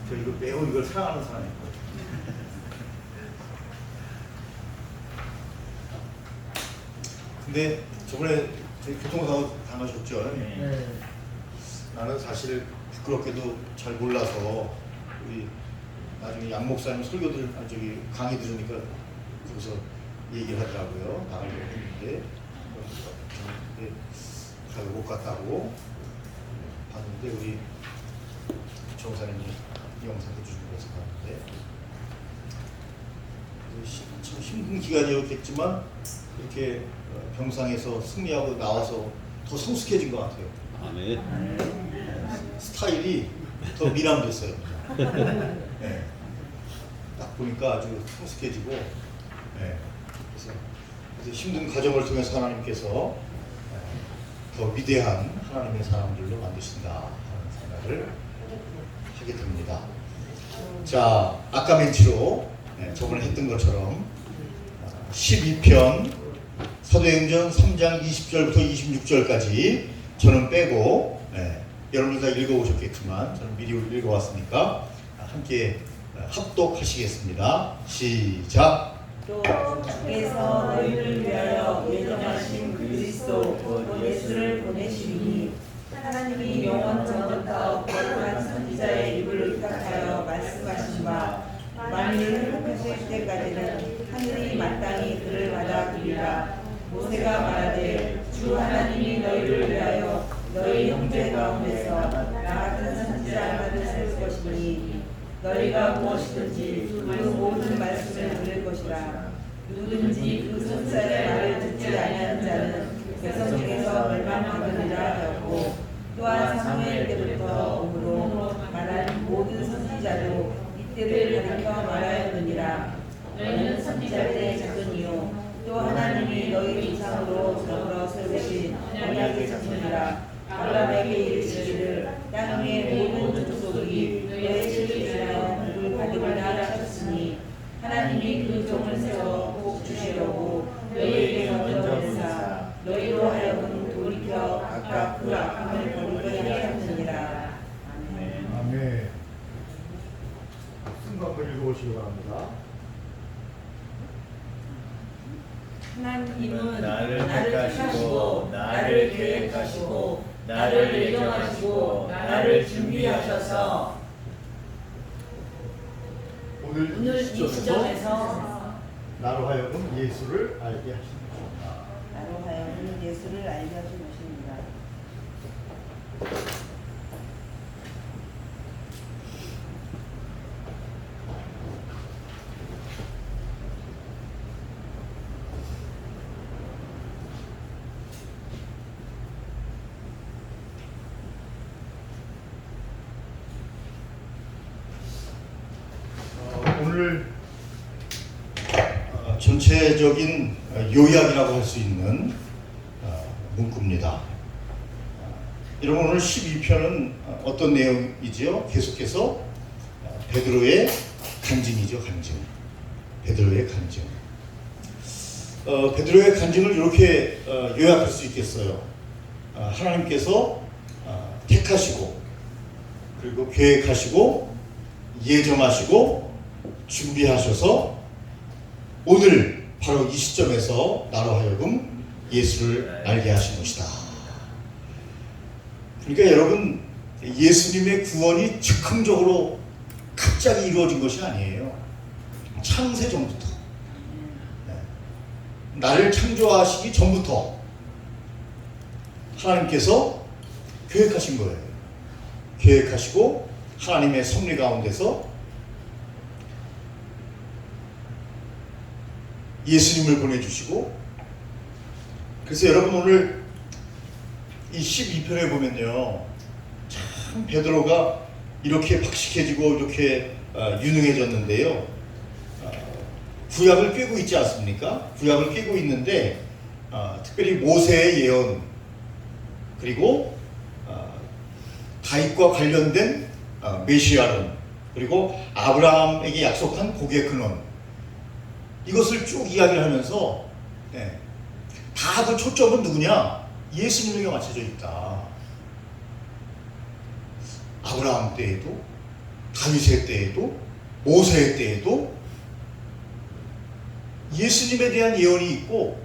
저 이거 매우 이걸 사랑하는 사람이거든요. 근데 저번에 교통사고 당하셨죠? 네. 나는 사실 부끄럽게도 잘 몰라서 우리 나중에 양 목사님 설교들 저기 강의 들으니까 거기서 얘기를 하더라고요. 나가려고 했는데 잘 못 갔다고 봤는데 우리 조사님이 영상도 주고 그래서 봤는데 참 힘든 기간이었겠지만 이렇게 병상에서 승리하고 나와서 더 성숙해진 것 같아요. 아멘. 스타일이 더 미남됐어요. 네. 딱 보니까 아주 성숙해지고, 네. 그래서 힘든 과정을 통해서 하나님께서 더 위대한 하나님의 사람들로 만드신다 하는 생각을 하게 됩니다. 자, 아까 멘트로 저번에 했던 것처럼 12편 사도행전 3장 20절부터 26절까지 저는 빼고 여러분들 다 읽어오셨겠지만 저는 미리 읽어왔으니까 함께 합독하시겠습니다. 시작! 또 주께서 너희를 위하여 예정하신 그리스도 곧 예수를 보내시니 하나님이 영원 전부터 거룩한 선지자의 입을 의탁하여 말씀하신 바 만일을 회복하실 때까지는 하늘이 마땅히 그를 받아들이라. 모세가 말하되 주 하나님이 너희를 위하여 너희 형제 가운데서 나 같은 선지자 하나를 세울 것이니 너희가 무엇이든지 그 모든 말씀을 들을 것이라. 누구든지 그 선지자의 말을 듣지 아니하는 자는 백성 중에서 멸망하느니라 하였고, 또한 사무엘 때부터 오므로 말한 모든 선지자도 이때를 가리켜 말하였느니라. 너희는 선지자들의 자손이요 또 하나님이 너희 조상으로 더불어 세우신 언약의 자손이라. 아브라함에게 이르시기를 땅 위의 모든 족속이 너의 시기에 복을 받으리라 하셨으니 하나님이 그 종을 세워 복 주시려고 너희에게 먼저 보내사 너희로 하여금 돌이켜 각각 그 악함을 버리게 하였느니라. 아멘. 아멘. 쓴 거 한번 읽어보시기 바랍니다. 하나님은 나를 나를 택하시고 나를 계획하시고 나를 예정하시고 나를 준비하셔서 오늘 이 시점에서 나로 하여금 예수를 알게 하신 것입니다. 나로 하여금 예수를 알게 하신 것입니다. 오늘 전체적인 요약이라고 할 수 있는 문구입니다. 여러분 오늘 12편은 어떤 내용이지요? 계속해서 베드로의 간증이죠. 간증. 베드로의 간증. 베드로의 간증을 이렇게 요약할 수 있겠어요. 하나님께서 택하시고 그리고 계획하시고 예정하시고 준비하셔서 오늘 바로 이 시점에서 나로 하여금 예수를 알게 하신 것이다. 그러니까 여러분 예수님의 구원이 즉흥적으로 갑자기 이루어진 것이 아니에요. 창세 전부터 나를 창조하시기 전부터 하나님께서 계획하신 거예요. 계획하시고 하나님의 섭리 가운데서 예수님을 보내주시고, 그래서 여러분 오늘 이 12편에 보면요 참 베드로가 이렇게 박식해지고 이렇게 유능해졌는데요, 구약을 꿰고 있지 않습니까? 구약을 꿰고 있는데 특별히 모세의 예언 그리고 다윗과 관련된 메시아론 그리고 아브라함에게 약속한 복의 근원, 이것을 쭉 이야기를 하면서 다 그 초점은 누구냐? 예수님에게 맞춰져 있다. 아브라함 때에도 다윗의 때에도 모세의 때에도 예수님에 대한 예언이 있고,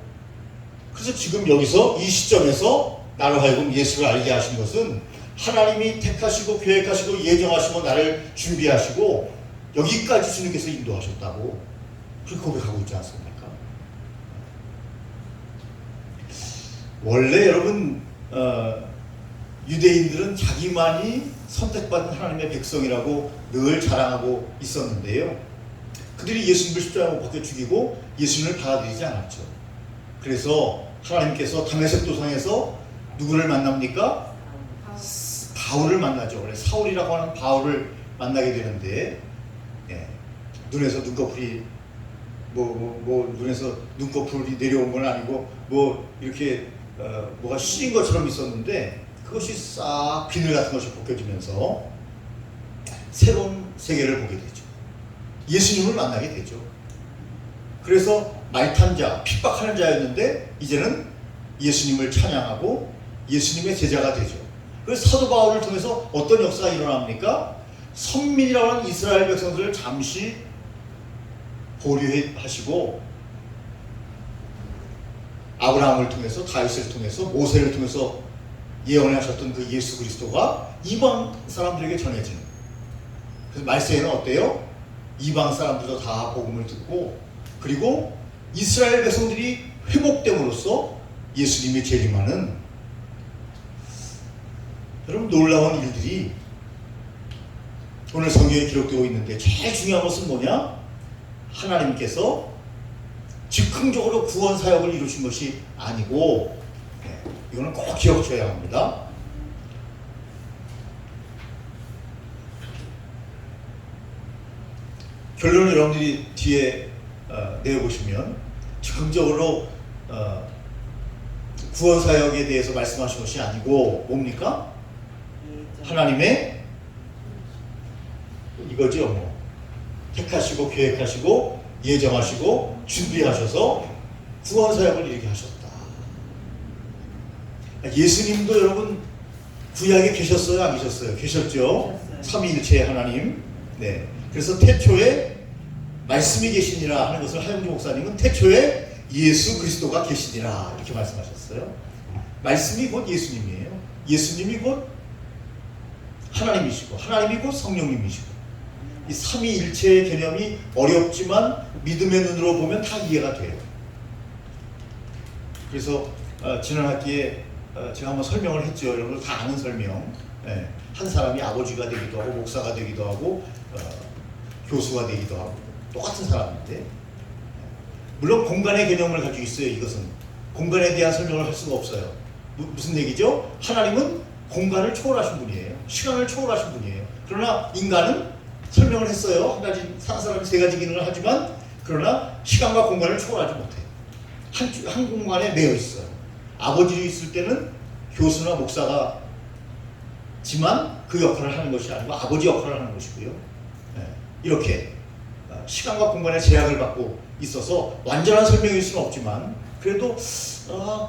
그래서 지금 여기서 이 시점에서 나로 하여금 예수를 알게 하신 것은 하나님이 택하시고 계획하시고 예정하시고 나를 준비하시고 여기까지 주님께서 인도하셨다고 그렇게 고백하고 있지 않습니까? 원래 여러분 유대인들은 자기만이 선택받은 하나님의 백성이라고 늘 자랑하고 있었는데요. 그들이 예수님을 십자가에 못 박혀 죽이고 예수님을 받아들이지 않았죠. 그래서 하나님께서 다메섹 도상에서 누구를 만납니까? 바울을 만나죠. 원래 사울이라고 하는 바울을 만나게 되는데, 눈에서 눈꺼풀이 눈에서 눈꺼풀이 내려온 건 아니고 이렇게 뭐가 씌인 것처럼 있었는데, 그것이 싹 비늘 같은 것이 벗겨지면서 새로운 세계를 보게 되죠. 예수님을 만나게 되죠. 그래서 말탄 자, 핍박하는 자였는데 이제는 예수님을 찬양하고 예수님의 제자가 되죠. 그래서 사도 바울을 통해서 어떤 역사가 일어납니까? 선민이라고 하는 이스라엘 백성들을 잠시 보류하시고 아브라함을 통해서, 다윗을 통해서, 모세를 통해서 예언하셨던 그 예수 그리스도가 이방 사람들에게 전해지는. 그래서 말세에는 어때요? 이방 사람들도 다 복음을 듣고, 그리고 이스라엘 백성들이 회복됨으로써 예수님이 재림하는, 여러분, 놀라운 일들이 오늘 성경에 기록되고 있는데, 제일 중요한 것은 뭐냐? 하나님께서 즉흥적으로 구원 사역을 이루신 것이 아니고, 이거는 꼭 기억하셔야 합니다. 결론을 여러분들이 뒤에 내보시면 즉흥적으로 구원 사역에 대해서 말씀하신 것이 아니고 뭡니까? 하나님의 이거죠. 택하시고 계획하시고 예정하시고 준비하셔서 구원 사역을 이렇게 하셨다. 예수님도 여러분 구약에 계셨어요? 안 계셨어요? 계셨죠? 삼위일체의 하나님. 네. 그래서 태초에 말씀이 계시니라 하는 것을 하영주 목사님은 태초에 예수 그리스도가 계시니라 이렇게 말씀하셨어요. 말씀이 곧 예수님이에요. 예수님이 곧 하나님이시고 하나님이 곧 성령님이시고, 이 삼위일체의 개념이 어렵지만 믿음의 눈으로 보면 다 이해가 돼요. 그래서 지난 학기에 제가 한번 설명을 했죠. 여러분들 다 아는 설명. 한 사람이 아버지가 되기도 하고 목사가 되기도 하고 교수가 되기도 하고 똑같은 사람인데, 물론 공간의 개념을 가지고 있어요. 이것은 공간에 대한 설명을 할 수가 없어요. 무슨 얘기죠? 하나님은 공간을 초월하신 분이에요. 시간을 초월하신 분이에요. 그러나 인간은 설명을 했어요. 한 사람이 세 가지 기능을 하지만 그러나 시간과 공간을 초월하지 못해요. 한 공간에 매여 있어요. 아버지로 있을 때는 교수나 목사가 지만 그 역할을 하는 것이 아니고 아버지 역할을 하는 것이고요. 이렇게 시간과 공간의 제약을 받고 있어서 완전한 설명일 수는 없지만 그래도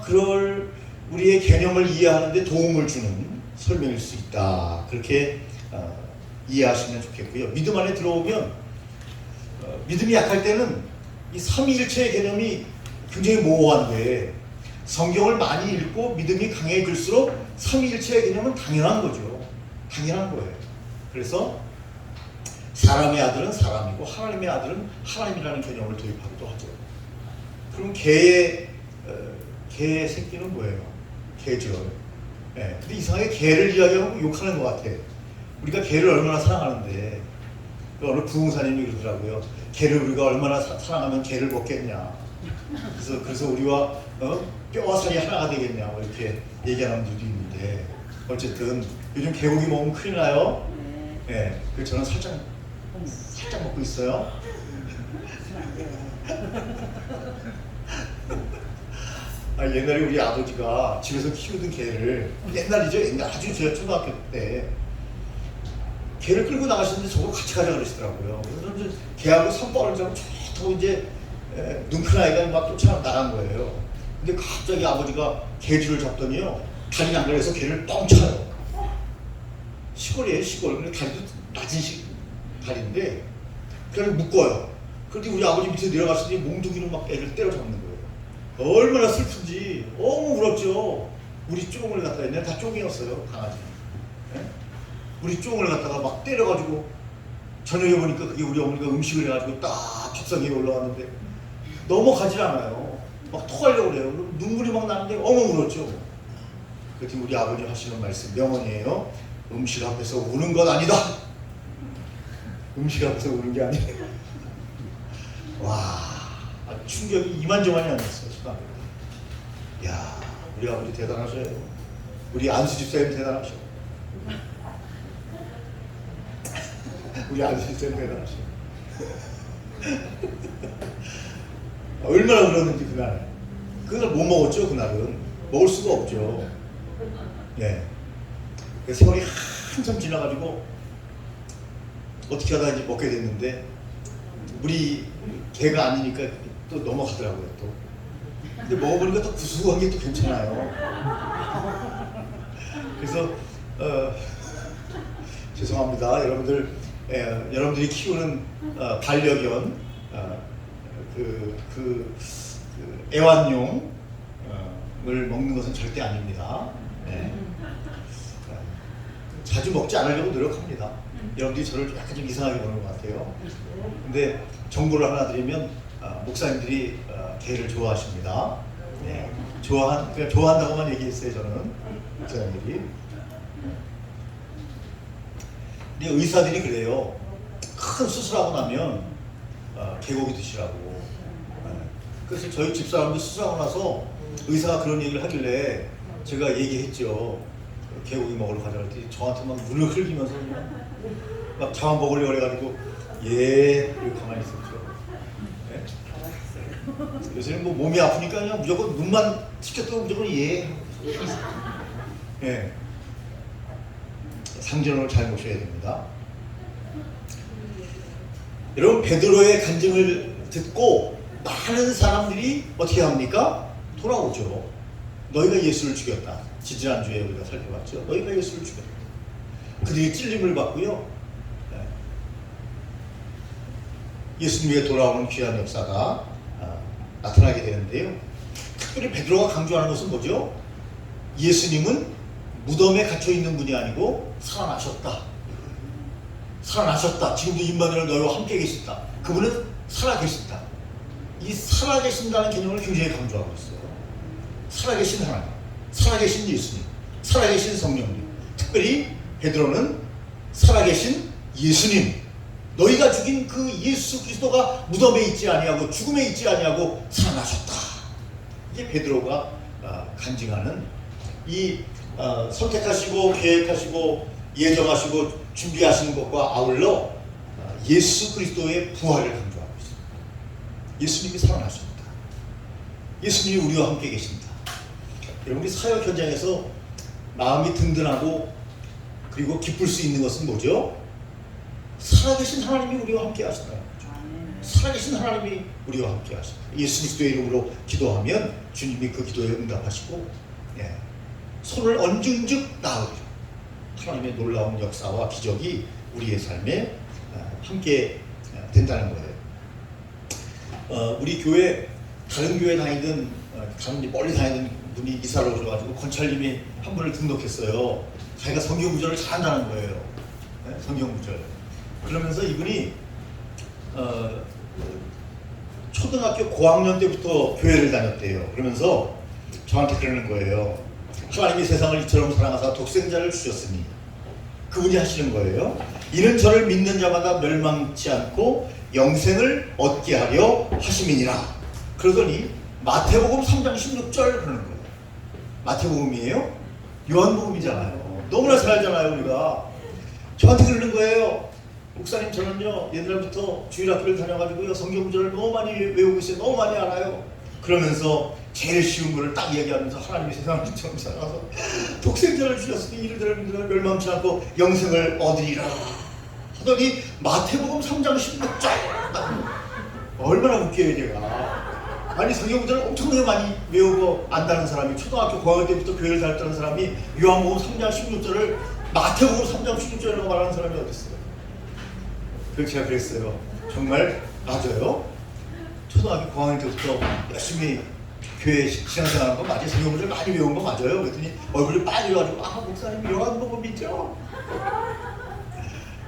그럴 우리의 개념을 이해하는 데 도움을 주는 설명일 수 있다. 그렇게 이해하시면 좋겠고요. 믿음 안에 들어오면 믿음이 약할 때는 이 삼위일체의 개념이 굉장히 모호한데 성경을 많이 읽고 믿음이 강해질수록 삼위일체의 개념은 당연한 거죠. 당연한 거예요. 그래서 사람의 아들은 사람이고 하나님의 아들은 하나님이라는 개념을 도입하기도 하죠. 그럼 개의 새끼는 뭐예요? 개죠. 근데 이상하게 개를 이야기하고 욕하는 것 같아. 우리가 개를 얼마나 사랑하는데, 어느 부흥사님이 그러더라고요. 개를 우리가 얼마나 사랑하면 개를 먹겠냐. 그래서 우리와 뼈와 살이 하나가 되겠냐, 뭐 이렇게 얘기하는 분들도 있는데, 어쨌든 요즘 개고기 먹으면 큰일 나요. 그래서 저는 살짝 먹고 있어요. 옛날에 우리 아버지가 집에서 키우던 개를, 옛날이죠. 아주 제가 초등학교 때 개를 끌고 나가시는데 저거 같이 가자 그러시더라고요. 그래서 저는 개하고 산발을 잡고 저 이제 눈 큰 아이가 막 쫓아 나간 거예요. 근데 갑자기 아버지가 개줄을 잡더니요, 다리 양갈래서 개를 뻥 차요. 시골이에요, 시골. 근데 다리도 낮은 있는데 그냥 묶어요. 그런데 우리 아버지 밑에 내려갔을 때 몽둥이로 막 애를 때려잡는 거예요. 얼마나 슬픈지 너무 울었죠. 우리 쫑을 갖다가 옛날에 다 쫑이었어요, 강아지. 네? 우리 쫑을 갖다가 막 때려가지고 저녁에 보니까 그게 우리 어머니가 음식을 해가지고 딱 밥상 위에 올라왔는데 넘어가질 않아요. 막 토하려고 그래요. 눈물이 막 나는데 엉엉 울었죠. 그랬더니 우리 아버지 하시는 말씀 명언이에요. 음식 앞에서 우는 건 아니다. 음식 앞에서 우는 게 아니에요. 와, 충격이 이만저만이 아니었어요. 순간. 야, 우리 아버지 대단하셔요. 우리 안수 집사님 대단하셔. 우리 안수 집사님 대단하셔. 얼마나 울었는지 그날. 그날 못 먹었죠. 그날은 먹을 수가 없죠. 네. 세월이 한참 지나가지고 어떻게 하다 이제 먹게 됐는데 우리 개가 아니니까 또 넘어가더라고요. 또. 근데 먹어보니까 또 구수한 게 또 괜찮아요. 그래서 죄송합니다, 여러분들. 여러분들이 키우는 반려견, 애완용을 먹는 것은 절대 아닙니다. 네. 자주 먹지 않으려고 노력합니다. 여러분들이 저를 약간 좀 이상하게 보는 것 같아요. 근데 정보를 하나 드리면 목사님들이 개를 좋아하십니다. 네. 그냥 좋아한다고만 얘기했어요, 저는. 목사님들이. 근데 의사들이 그래요. 큰 수술하고 나면 개고기 드시라고. 그래서 저희 집사람도 수술하고 나서 의사가 그런 얘기를 하길래 제가 얘기했죠. 개고기 먹으러 가자 그랬더니 저한테 막 눈을 흘리면서 막 자만 먹으려고 그래가지고 이렇게 가만히 있었죠. 네? 요새는 뭐 몸이 아프니까 그냥 무조건 눈만 치켰다고 무조건 네. 상전을 잘 모셔야 됩니다. 여러분, 베드로의 간증을 듣고 많은 사람들이 어떻게 합니까? 돌아오죠. 너희가 예수를 죽였다. 지지난주에 우리가 살펴봤죠. 너희가 예수를 죽였다. 그들이 찔림을 받고요. 예수님에게 돌아오는 귀한 역사가 나타나게 되는데요. 특별히 베드로가 강조하는 것은 뭐죠? 예수님은 무덤에 갇혀있는 분이 아니고 살아나셨다. 살아나셨다. 지금도 임마누엘 너희와 함께 계신다. 그분은 살아계신다. 이 살아계신다는 개념을 굉장히 강조하고 있어요. 살아계신 하나님, 살아계신 예수님, 살아계신 성령님. 특별히 베드로는 살아계신 예수님, 너희가 죽인 그 예수 그리스도가 무덤에 있지 아니하고 죽음에 있지 아니하고 살아나셨다. 이게 베드로가 간증하는 이 선택하시고 계획하시고 예정하시고 준비하시는 것과 아울러 예수 그리스도의 부활을 강조하고 있습니다. 예수님이 살아나십니다. 예수님이 우리와 함께 계십니다. 여러분이 사역 현장에서 마음이 든든하고 그리고 기쁠 수 있는 것은 뭐죠? 살아계신 하나님이 우리와 함께 하신다는 거죠. 살아계신 하나님이 우리와 함께 하신다. 예수 그리스도의 이름으로 기도하면 주님이 그 기도에 응답하시고 손을 얹은즉 나으리라. 하나님의 놀라운 역사와 기적이 우리의 삶에 함께 된다는 거예요. 우리 교회 다른 교회 다니던 멀리 다니던 분이 이사를 오셔가지고 권찰님이 한 분을 등록했어요. 자기가 성경구절을 잘한다는 거예요. 성경구절. 그러면서 이분이 초등학교 고학년 때부터 교회를 다녔대요. 그러면서 저한테 그러는 거예요. 하나님이 세상을 이처럼 사랑하사 독생자를 주셨으니, 그분이 하시는 거예요. 이는 저를 믿는 자마다 멸망치 않고 영생을 얻게 하려 하심이니라. 그러더니 마태복음 3장 16절 그러는 거예요. 마태복음이에요? 요한복음이잖아요. 너무나 잘 알잖아요, 우리가. 저한테 그러는 거예요. 목사님, 저는요 옛날부터 주일학교를 다녀가지고요 성경구절을 너무 많이 외우고 있어요. 너무 많이 알아요. 그러면서 제일 쉬운 거를 딱 얘기하면서 하나님이 세상을 처럼 살아서 독생자를 주셨으니 이를 들어 믿는 멸망치 않고 영생을 얻으리라 하더니 마태복음 3장 16절. 얼마나 웃겨요 제가. 아니 성경구절을 엄청나게 많이 외우고 안다는 사람이, 초등학교 고학년 때부터 교회를 다녔다는 사람이 요한복음 3장 16절을 마태복음 3장 16절이라고 말하는 사람이 어디 있어요? 그래서 제가 그랬어요. 정말 맞아요? 초등학교 고학년 때부터 열심히 교회 신앙생활한 거 맞아요? 성경을 많이 외운 거 맞아요? 그랬더니 얼굴이 빨개가지고 아 목사님 이러한 거 믿죠?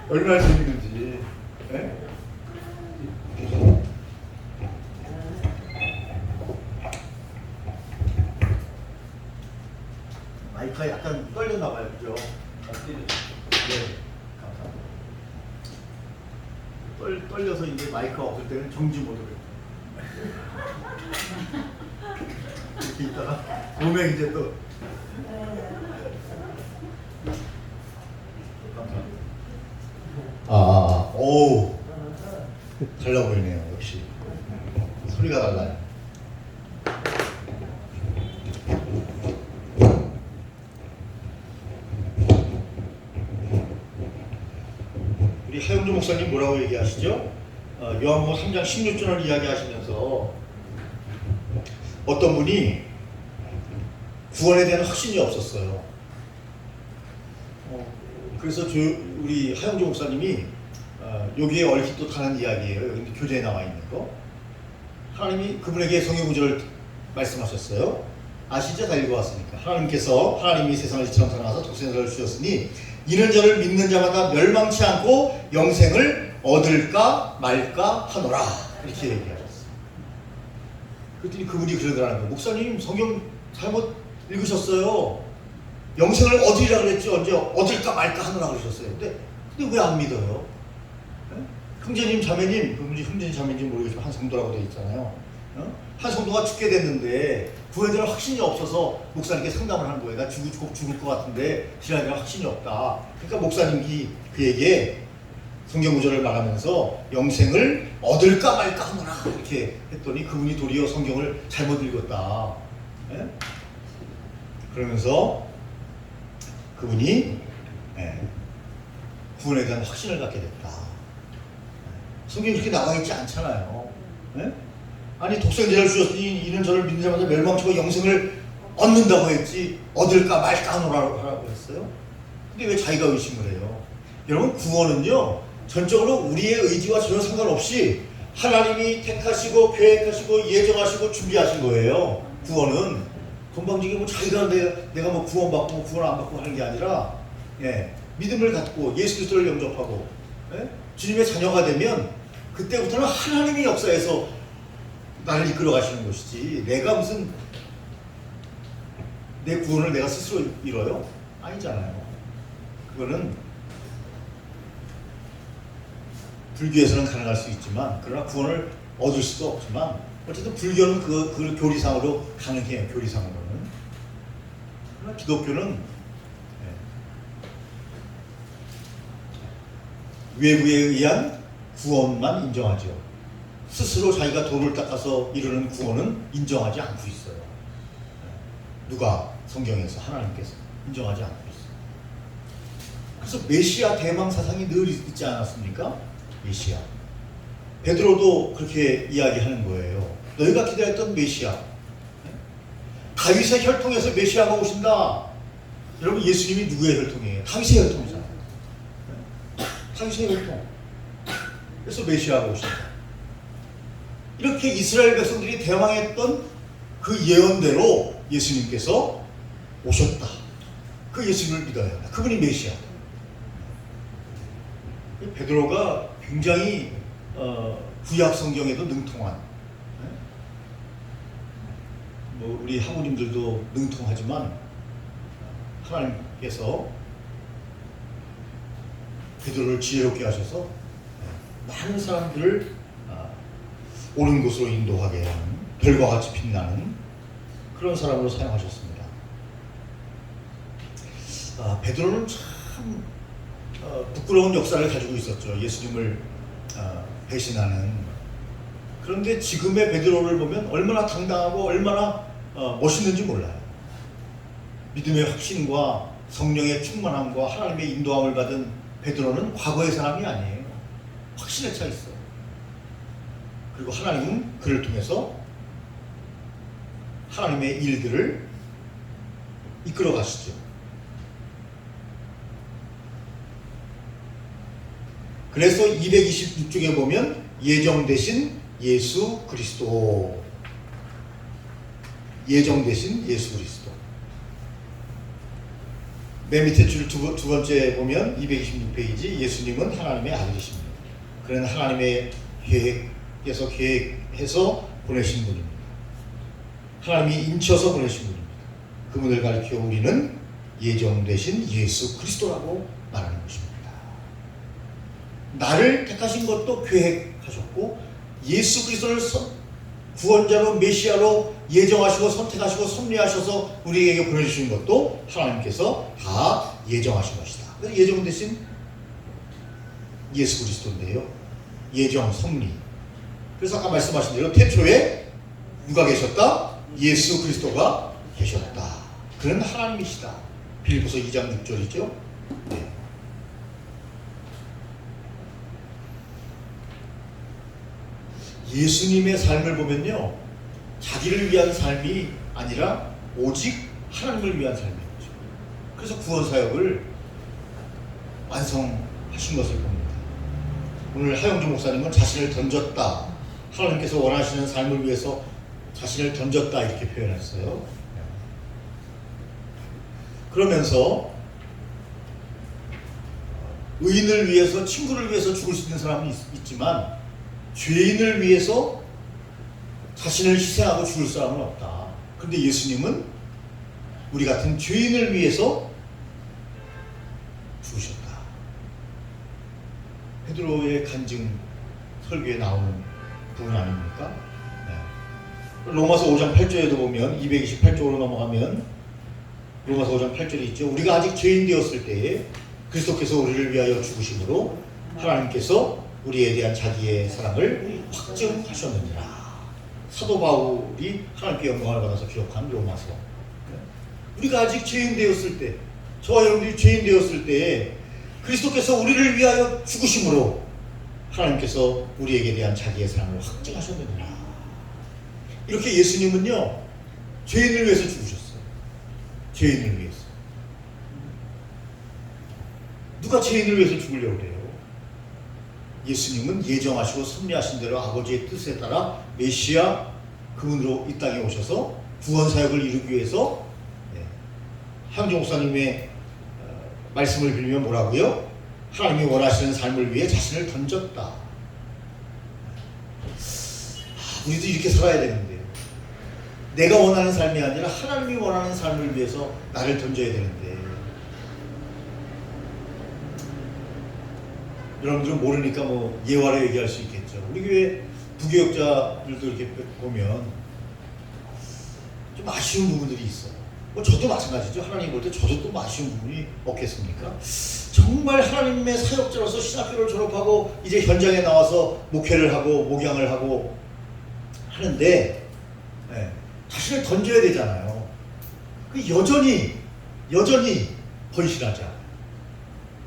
얼마나 재밌는지. 네? 마이크가 약간 떨렸나 봐요, 그죠? 네, 감사합니다. 떨려서 이제 마이크가 없을 때는 정지 모드로 이렇게 있다가 몸에 이제 또 감사합니다. 오, 달라 보이네요. 역시 소리가 달라요. 우리 하영주 목사님 뭐라고 얘기하시죠? 요한복음 3장 16절을 이야기하시면서 어떤 분이 구원에 대한 확신이 없었어요. 그래서 우리 하영주 목사님이 여기에 얽힌 또 다른 이야기예요. 여기 교재에 나와 있는 거. 하나님이 그분에게 성경 구절을 말씀하셨어요. 아시죠? 다 읽어왔으니까. 하나님이 세상을 이처럼 사랑하사 독생자를 주셨으니 이는 저를 믿는 자마다 멸망치 않고 영생을 얻을까 말까 하노라. 이렇게 얘기하셨어요. 그랬더니 그분이 그러더라는 거예요. 목사님 성경 잘못 읽으셨어요. 영생을 얻으리라 그랬죠. 언제 얻을까 말까 하노라 그러셨어요. 근데 왜 안 믿어요? 네? 형제님 자매님, 그분이 형제님 자매인지 모르겠지만 한 성도라고 되어 있잖아요. 한 성도가 죽게 됐는데 구원에 대한 확신이 없어서 목사님께 상담을 하는 거예요. 나 꼭 죽을 것 같은데 신앙에 대한 확신이 없다. 그러니까 목사님이 그에게 성경 구절을 말하면서 영생을 얻을까 말까 하노라 이렇게 했더니 그분이 도리어 성경을 잘못 읽었다. 네? 그러면서 그분이 구원에 대한 확신을 갖게 됐다. 성경에 그렇게 나와 있지 않잖아요. 네? 아니 독생자를 주셨으니 이는 저를 믿는 자마다 멸망치고 영생을 얻는다고 했지 얻을까 말까 하노라고 했어요. 근데 왜 자기가 의심을 해요? 여러분 구원은요 전적으로 우리의 의지와 전혀 상관없이 하나님이 택하시고 계획하시고 예정하시고 준비하신 거예요. 구원은 건방지게 뭐 자기가 내가 뭐 구원받고 뭐 구원 안 받고 하는 게 아니라 믿음을 갖고 예수 그리스도를 영접하고 주님의 자녀가 되면 그때부터는 하나님이 역사에서 나를 이끌어 가시는 것이지 내가 무슨 내 구원을 내가 스스로 이뤄요? 아니잖아요. 그거는 불교에서는 가능할 수 있지만 그러나 구원을 얻을 수도 없지만 어쨌든 불교는 그 교리상으로 가능해요. 교리상으로는. 그러나 기독교는 외부에 의한 구원만 인정하죠. 스스로 자기가 돌을 닦아서 이루는 구원은 인정하지 않고 있어요. 누가? 성경에서 하나님께서 인정하지 않고 있어요. 그래서 메시아 대망 사상이 늘 있지 않았습니까? 메시아. 베드로도 그렇게 이야기하는 거예요. 너희가 기다렸던 메시아. 다윗의 혈통에서 메시아가 오신다. 여러분 예수님이 누구의 혈통이에요? 다윗의 혈통이잖아요. 다윗의 혈통. 그래서 메시아가 오신다. 이렇게 이스라엘 백성들이 대망했던 그 예언대로 예수님께서 오셨다. 그 예수님을 믿어야 한다. 그분이 메시아다. 베드로가 굉장히 구약 성경에도 능통한 뭐 우리 학우님들도 능통하지만 하나님께서 베드로를 지혜롭게 하셔서 많은 사람들을 옳은 곳으로 인도하게 하는 별과 같이 빛나는 그런 사람으로 사용하셨습니다. 베드로는 참 부끄러운 역사를 가지고 있었죠. 예수님을 배신하는. 그런데 지금의 베드로를 보면 얼마나 당당하고 얼마나 멋있는지 몰라요. 믿음의 확신과 성령의 충만함과 하나님의 인도함을 받은 베드로는 과거의 사람이 아니에요. 확신에 차 있어요. 그리고 하나님은 그를 통해서 하나님의 일들을 이끌어 가시죠. 그래서 226쪽에 보면 예정되신 예수 그리스도, 예정되신 예수 그리스도. 맨 밑에 줄 두 번째 보면 226페이지, 예수님은 하나님의 아들이십니다. 그는 하나님의 계획에서 계획해서 보내신 분입니다. 하나님이 인쳐서 보내신 분입니다. 그분을 가리켜 우리는 예정되신 예수 그리스도라고 말하는 것입니다. 나를 택하신 것도 계획하셨고, 예수 그리스도를 구원자로 메시아로 예정하시고 선택하시고 섭리하셔서 우리에게 보내주신 것도 하나님께서 다 예정하신 것이다. 그래서 예정되신 예수 그리스도인데요, 예정, 섭리. 그래서 아까 말씀하신 대로 태초에 누가 계셨다? 예수 그리스도가 계셨다. 그는 하나님이시다. 빌립보서 2장 6절이죠. 네. 예수님의 삶을 보면요, 자기를 위한 삶이 아니라 오직 하나님을 위한 삶인 거죠. 그래서 구원 사역을 완성하신 것을 봅니다. 오늘 하영주 목사님은 자신을 던졌다, 하나님께서 원하시는 삶을 위해서 자신을 던졌다 이렇게 표현했어요. 그러면서 의인을 위해서, 친구를 위해서 죽을 수 있는 사람은 있지만 죄인을 위해서 자신을 희생하고 죽을 사람은 없다. 그런데 예수님은 우리 같은 죄인을 위해서 죽으셨다. 베드로의 간증 설교에 나오는 부분 아닙니까? 네. 로마서 5장 8절에도 보면, 228쪽으로 넘어가면 로마서 5장 8절에 있죠. 우리가 아직 죄인 되었을 때에 그리스도께서 우리를 위하여 죽으심으로 하나님께서 우리에 대한 자기의 사랑을 확증하셨느니라. 사도 바울이 하나님께 영광을 받아서 기록한 로마서. 우리가 아직 죄인 되었을 때, 저와 여러분들이 죄인 되었을 때에 그리스도께서 우리를 위하여 죽으심으로 하나님께서 우리에게 대한 자기의 사랑을 확증하셨느니라. 이렇게 예수님은요, 죄인을 위해서 죽으셨어요. 죄인을 위해서. 누가 죄인을 위해서 죽으려고 그래요? 예수님은 예정하시고 섭리하신 대로 아버지의 뜻에 따라 메시아 그분으로 이 땅에 오셔서 구원 사역을 이루기 위해서, 하영주 목사님의 말씀을 빌리면 뭐라고요? 하나님이 원하시는 삶을 위해 자신을 던졌다. 우리도 이렇게 살아야 되는데요. 내가 원하는 삶이 아니라 하나님이 원하는 삶을 위해서 나를 던져야 되는데, 여러분들은 모르니까 뭐 예화로 얘기할 수 있겠죠. 우리 교회 부교역자들도 이렇게 보면 좀 아쉬운 부분들이 있어요. 뭐 저도 마찬가지죠. 하나님 볼 때 저도 또 아쉬운 부분이 없겠습니까? 정말 하나님의 사역자로서 신학교를 졸업하고 이제 현장에 나와서 목회를 하고 목양을 하고 하는데, 자신을 던져야 되잖아요. 그 여전히 헌신하자.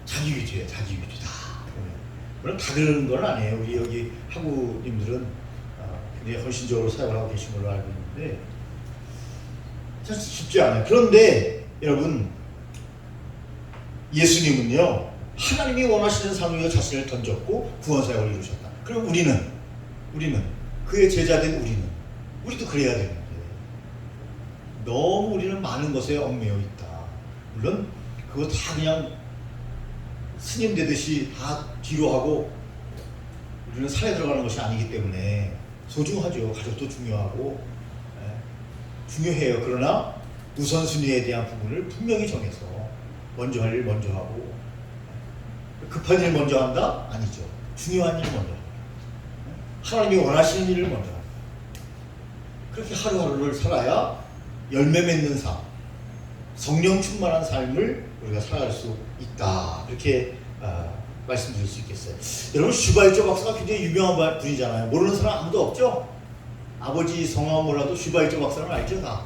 자기 위주예요. 자기 위주다. 물론 다 그러는 건 아니에요. 우리 여기 학우님들은 굉장히 헌신적으로 사역을 하고 계신 걸로 알고 있는데 사실 쉽지 않아요. 그런데 여러분, 예수님은요, 하나님이 원하시는 삶을 위해 자신을 던졌고 구원 사역을 이루셨다. 그럼 우리는 그의 제자된 우리도 그래야 되는데 너무 우리는 많은 것에 얽매여 있다. 물론 그거 다 그냥 스님 되듯이 다 뒤로 하고 우리는 산에 들어가는 것이 아니기 때문에 소중하죠. 가족도 중요하고 중요해요. 그러나 우선순위에 대한 부분을 분명히 정해서 먼저 할 일 먼저 하고, 급한 일 먼저 한다? 아니죠. 중요한 일 먼저 한다. 하나님이 원하시는 일을 먼저 한다. 그렇게 하루하루를 살아야 열매 맺는 삶, 성령 충만한 삶을 우리가 살아갈 수 있다. 이렇게 말씀드릴 수 있겠어요. 여러분, 슈바이처 박사가 굉장히 유명한 분이잖아요. 모르는 사람 아무도 없죠? 아버지 성함 몰라도 슈바이처 박사는 알죠, 다.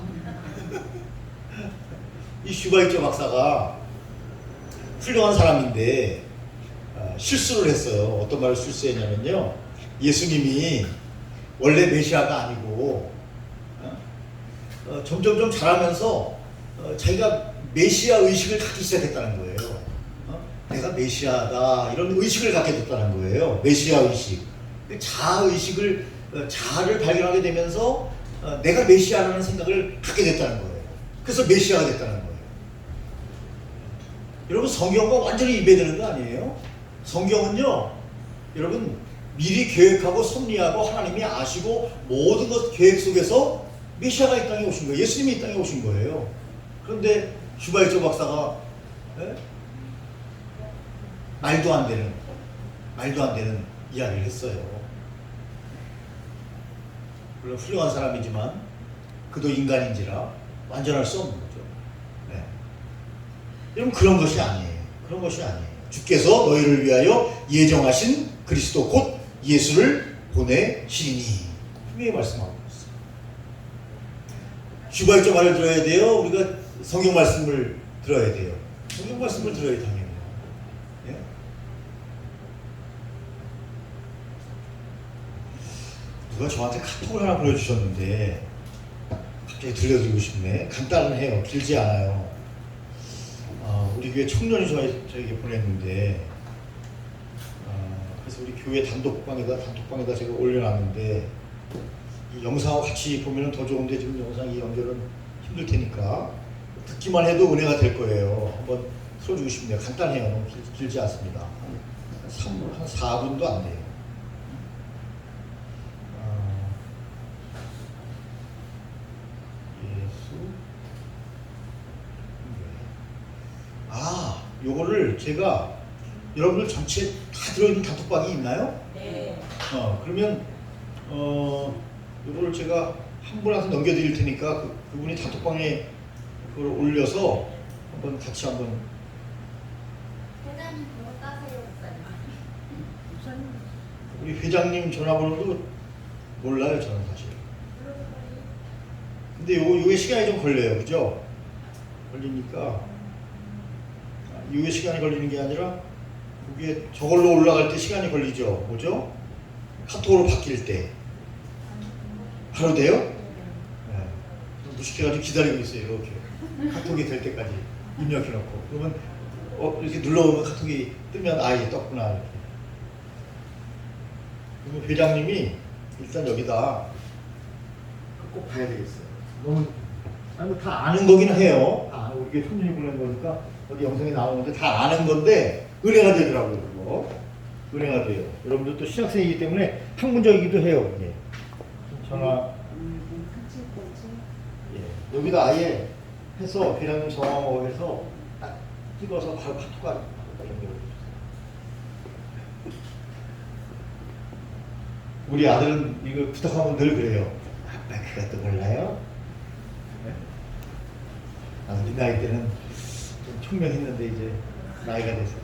이 슈바이처 박사가 훌륭한 사람인데 실수를 했어요. 어떤 말을 실수했냐면요, 예수님이 원래 메시아가 아니고 점점점 자라면서 자기가 메시아 의식을 갖기 시작했다는 거예요. 내가 메시아다 이런 의식을 갖게 됐다는 거예요. 메시아 의식, 자아 의식을 자아를 발견하게 되면서 내가 메시아라는 생각을 갖게 됐다는 거예요. 그래서 메시아가 됐다는 거예요. 여러분 성경과 완전히 이배되는 거 아니에요? 성경은요, 여러분 미리 계획하고 섭리하고 하나님이 아시고 모든 것 계획 속에서 메시아가 이 땅에 오신 거예요. 예수님이 이 땅에 오신 거예요. 그런데 슈바이처 박사가 말도 안 되는 이야기를 했어요. 물론 훌륭한 사람이지만 그도 인간인지라 완전할 수 없는 거죠. 네. 여러분 그런 것이 아니에요. 그런 것이 아니에요. 주께서 너희를 위하여 예정하신 그리스도 곧 예수를 보내시리니 분명히 말씀하고 있어요. 슈바이처 말을 들어야 돼요? 우리가 성경 말씀을 들어야 돼요? 성경 말씀을 들어야 당연해요. 네? 누가 저한테 카톡을 하나 보내주셨는데 갑자기 들려드리고 싶네. 간단해요. 길지 않아요. 우리 교회 청년이 저에게 보냈는데 그래서 우리 교회 단톡방에다 제가 올려놨는데 이 영상하고 같이 보면 더 좋은데 지금 영상이 연결은 힘들 테니까 듣기만 해도 은혜가 될 거예요. 한번 틀어주고 싶네요. 간단해요. 너무 길지 않습니다. 한 4분도 안 돼요. 요거를 제가 여러분들 전체 다 들어있는 단톡방이 있나요? 네. 그러면 요거를 제가 한 분한테 넘겨드릴 테니까 그분이 단톡방에 그걸 올려서 같이 한번. 회장님 번호 따세요, 목사님. 우리 회장님 전화번호도 몰라요, 저는 사실. 근데 요게 시간이 좀 걸려요, 그죠? 걸리니까. 이후에 시간이 걸리는 게 아니라 그게 저걸로 올라갈 때 시간이 걸리죠. 뭐죠? 카톡으로 바뀔 때. 바로 돼요? 네. 무식해가지고 기다리고 있어요. 이렇게 카톡이 될 때까지 입력해놓고. 그러면 이렇게 눌러오면 카톡이 뜨면 이게 떴구나 이렇게. 그러면 회장님이 일단 여기다 꼭 봐야 되겠어요. 너무 다 아는 거긴 해요. 우리 청년이 보낸 거니까 어디 영상에 나오는데 다 아는 건데 은혜가 되더라고요. 그거. 은혜가 돼요. 여러분들 또 신학생이기 때문에 학문적이기도 해요. 이게. 전화. 예. 여기다 아예 해서 회장님 성함하고 해서 딱 찍어서 바로 카톡 우리 아들은 이거 부탁하면 늘 그래요. 아빠 그것도 몰라요? 네? 우리 나이 때는 좀 총명했는데 이제 나이가 돼서.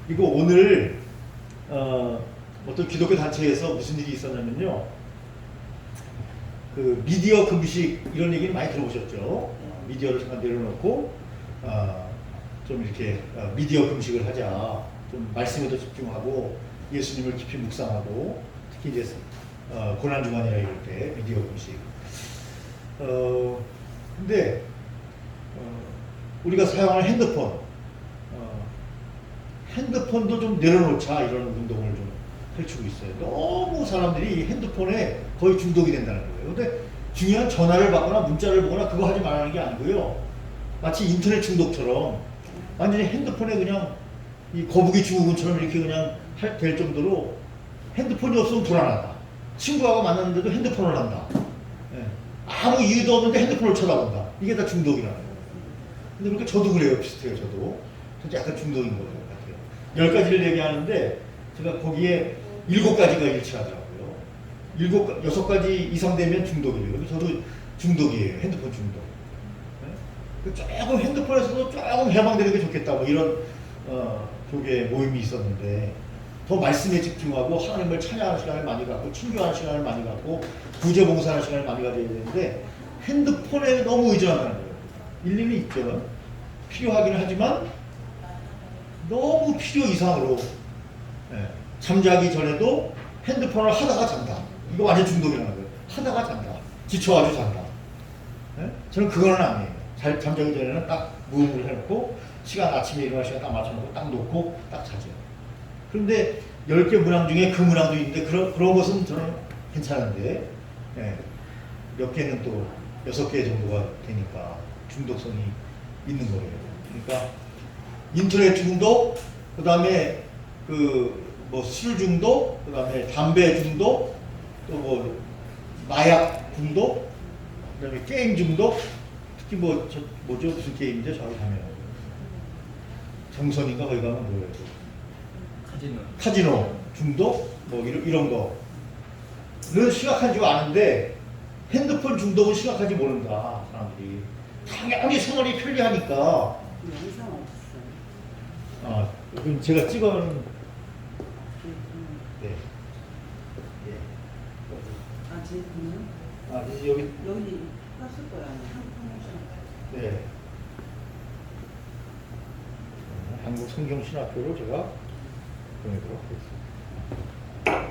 이거 오늘 어떤 기독교 단체에서 무슨 일이 있었냐면요. 그 미디어 금식 이런 얘기를 많이 들어보셨죠? 미디어를 잠깐 내려놓고 좀 이렇게 미디어 금식을 하자. 좀 말씀에 더 집중하고 예수님을 깊이 묵상하고 특히 이제 고난주간이라 이럴 때 미디어 금식. 근데 우리가 사용하는 핸드폰도 좀 내려놓자 이런 운동을 좀 펼치고 있어요. 너무 사람들이 핸드폰에 거의 중독이 된다는 거예요. 근데 중요한 전화를 받거나 문자를 보거나 그거 하지 말라는 게 아니고요. 마치 인터넷 중독처럼 완전히 핸드폰에 그냥 이 거북이 증후군처럼 이렇게 그냥 될 정도로 핸드폰이 없으면 불안하다. 친구하고 만났는데도 핸드폰을 한다. 예. 아무 이유도 없는데 핸드폰을 쳐다본다. 이게 다 중독이라는 거예요. 근데 그러니까 저도 그래요. 비슷해요. 저도 약간 중독인 것 같아요. 10가지를 얘기하는데 제가 거기에 7가지가 일치하더라고요. 6가지 이상 되면 중독이에요. 저도 중독이에요. 핸드폰 중독. 네? 조금 핸드폰에서도 조금 해방되는 게 좋겠다. 뭐 이런 교계 모임이 있었는데 더 말씀에 집중하고 하나님을 찬양하는 시간을 많이 갖고 친교하는 시간을 많이 갖고 구제봉사하는 시간을 많이 가져야 되는데 핸드폰에 너무 의존한다는 거예요. 일리는 있죠. 필요하기는 하지만 너무 필요 이상으로 잠자기 전에도 핸드폰을 하다가 잔다. 이거 완전 중독이라는 거예요. 하다가 잔다. 지쳐가지고 잔다. 저는 그거는 아니에요. 잠자기 전에는 딱 무음으로 해놓고 시간 아침에 일어날 시간 딱 맞춰놓고 딱 놓고 딱 자죠. 그런데 10개 문항 중에 그 문항도 있는데 그런 것은 저는 괜찮은데 예, 몇 개는 또 6개 정도가 되니까 중독성이 있는 거예요. 그러니까 인터넷 중독, 그 다음에 뭐 술 중독, 그 다음에 담배 중독, 또 뭐 마약 중독, 그 다음에 게임 중독, 특히 뭐죠 무슨 게임이죠? 저기 가면 정선인가 거기 가면 뭐예요? 카지노 중독, 뭐 이런 거는 심각한 줄 아는데 핸드폰 중독은 심각한지 모른다 사람들이. 당연히 생활이 편리하니까. 영상 없어요. 아, 그럼 제가 찍어놓은 네. 예. 아, 제 분은 아, 이제 여기 여기 갔을 거야. 한국 네. 한국 성경신학교로 제가 보내도록 하겠습니다.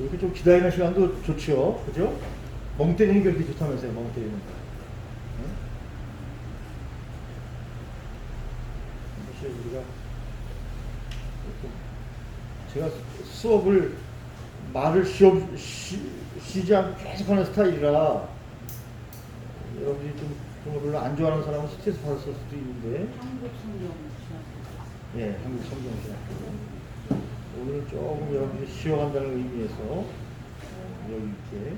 이렇게 좀 기다리는 시간도 좋죠. 그죠? 멍 때리는 게 이렇게 좋다면서요, 멍 때리는 거. 응? 사실 우리가 제가 수업을 말을 쉬지 않고 계속 하는 스타일이라 여러분이 좀 별로 안 좋아하는 사람은 스트레스 받았을 수도 있는데. 한국 성경 예, 한국 성경신학교. 오늘 조금 여러분이 쉬어간다는 의미에서 여기 있게.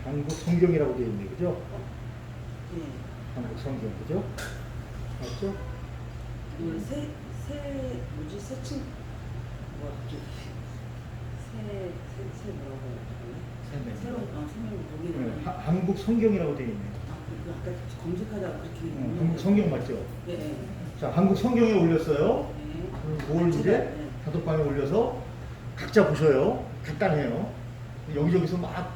한국 성경이라고 되어 있네, 그죠? 예. 한국 성경, 그죠? 맞죠? 이거 뭐지? 새친 뭐지? 새 뭐라고 해야 새로운 생명 보기는 한국 성경이라고 되어 있네. 아까 검색하다가 그렇게 한국 성경 맞죠? 네. 자, 한국 성경에 올렸어요. 네. 그걸 이제 다독방에 올려서 각자 보셔요. 간단해요. 여기저기서 막